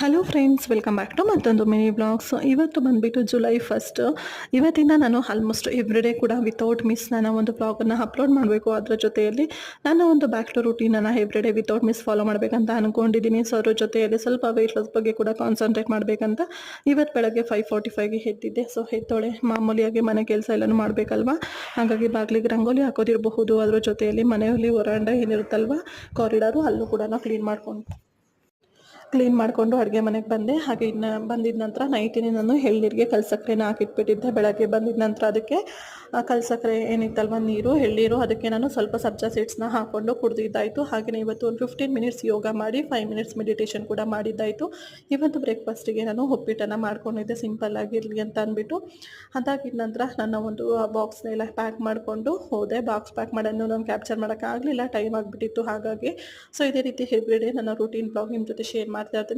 Hello friends, welcome back to ಮತ್ತೊಂದು mini blogs. ಇವತ್ತು ಬಂದುಬಿಟ್ಟು ಜುಲೈ 1. ಇವತ್ತಿಂದ ನಾನು ಆಲ್ಮೋಸ್ಟ್ ಎವ್ರಿಡೇ ಕೂಡ ವಿತೌಟ್ ಮಿಸ್ ನನ್ನ ಒಂದು ಬ್ಲಾಗನ್ನು ಅಪ್ಲೋಡ್ ಮಾಡಬೇಕು. ಅದರ ಜೊತೆಯಲ್ಲಿ ನನ್ನ ಒಂದು ಬ್ಯಾಕ್ ಟು ರೂಟೀನನ್ನು ಎವ್ರಿಡೇ ವಿತೌಟ್ ಮಿಸ್ ಫಾಲೋ ಮಾಡಬೇಕಂತ ಅಂದ್ಕೊಂಡಿದ್ದೀನಿ. ಸೊ ಅದ್ರ ಜೊತೆಯಲ್ಲಿ ಸ್ವಲ್ಪ ವೆಯ್ಟ್ ಲಾಸ್ ಬಗ್ಗೆ ಕೂಡ ಕಾನ್ಸಂಟ್ರೇಟ್ ಮಾಡಬೇಕಂತ ಇವತ್ತು ಬೆಳಗ್ಗೆ 5:45ಗೆ ಎದ್ದಿದ್ದೆ. ಸೊ ಎದ್ದೊಳೆ ಮಾಮೂಲಿಯಾಗಿ ಮನೆ ಕೆಲಸ ಎಲ್ಲನೂ ಮಾಡಬೇಕಲ್ವಾ. ಹಾಗಾಗಿ ಬಾಗಿಲಿಗೆ ರಂಗೋಲಿ ಹಾಕೋದಿರಬಹುದು, ಅದ್ರ ಜೊತೆಯಲ್ಲಿ ಮನೆಯಲ್ಲಿ ಹೊರಾಂಡ ಏನಿರುತ್ತಲ್ವ ಕಾರಿಡಾರು, ಅಲ್ಲೂ ಕೂಡ ಕ್ಲೀನ್ ಮಾಡಿಕೊಂಡು ಅಡುಗೆ ಮನೆಗೆ ಬಂದೆ. ಹಾಗೆ ಇನ್ನು ಬಂದಿದ್ದ ನಂತರ ನೈಟಿನೇ ನಾನು ಎಳ್ನೀರಿಗೆ ಕಲ್ಸಕ್ಕರೆನ ಹಾಕಿಟ್ಬಿಟ್ಟಿದ್ದೆ. ಬೆಳಗ್ಗೆ ಬಂದಿದ್ದ ನಂತರ ಅದಕ್ಕೆ ಕಲ್ಸಕ್ಕರೆ ಏನಿತ್ತಲ್ವ ನೀರು, ಎಳ್ನೀರು, ಅದಕ್ಕೆ ನಾನು ಸ್ವಲ್ಪ ಸಬ್ಜಾ ಸೀಡ್ಸ್ನ ಹಾಕ್ಕೊಂಡು ಕುಡಿದಿದ್ದಾಯಿತು. ಹಾಗೆಯೇ ಇವತ್ತು ಒಂದು 15 ಮಿನಿಟ್ಸ್ ಯೋಗ ಮಾಡಿ 5 ಮಿನಿಟ್ಸ್ ಮೆಡಿಟೇಷನ್ ಕೂಡ ಮಾಡಿದ್ದಾಯಿತು. ಇವತ್ತು ಬ್ರೇಕ್ಫಾಸ್ಟಿಗೆ ನಾನು ಉಪ್ಪಿಟ್ಟನ್ನು ಮಾಡ್ಕೊಂಡಿದ್ದೆ, ಸಿಂಪಲ್ ಆಗಿರಲಿ ಅಂತ ಅಂದ್ಬಿಟ್ಟು. ಅದಾಗಿದ್ದ ನಂತರ ನನ್ನ ಒಂದು ಬಾಕ್ಸ್ನೆಲ್ಲ ಪ್ಯಾಕ್ ಮಾಡಿಕೊಂಡು ಹೋದೆ. ಬಾಕ್ಸ್ ಪ್ಯಾಕ್ ಮಾಡೋದು ನಾನು ಕ್ಯಾಪ್ಚರ್ ಮಾಡೋಕ್ಕಾಗಲಿಲ್ಲ, ಟೈಮ್ ಆಗಿಬಿಟ್ಟಿತ್ತು. ಹಾಗಾಗಿ ಸೊ ಇದೇ ರೀತಿ ಎವ್ರಿಡೇ ನನ್ನ ರೂಟೀನ್ ಬ್ಲಾಗ್ ನಿಮ್ಮ ಜೊತೆ ಶೇರ್ ಮಾಡ್ತಾ ಇರ್ತೀನಿ.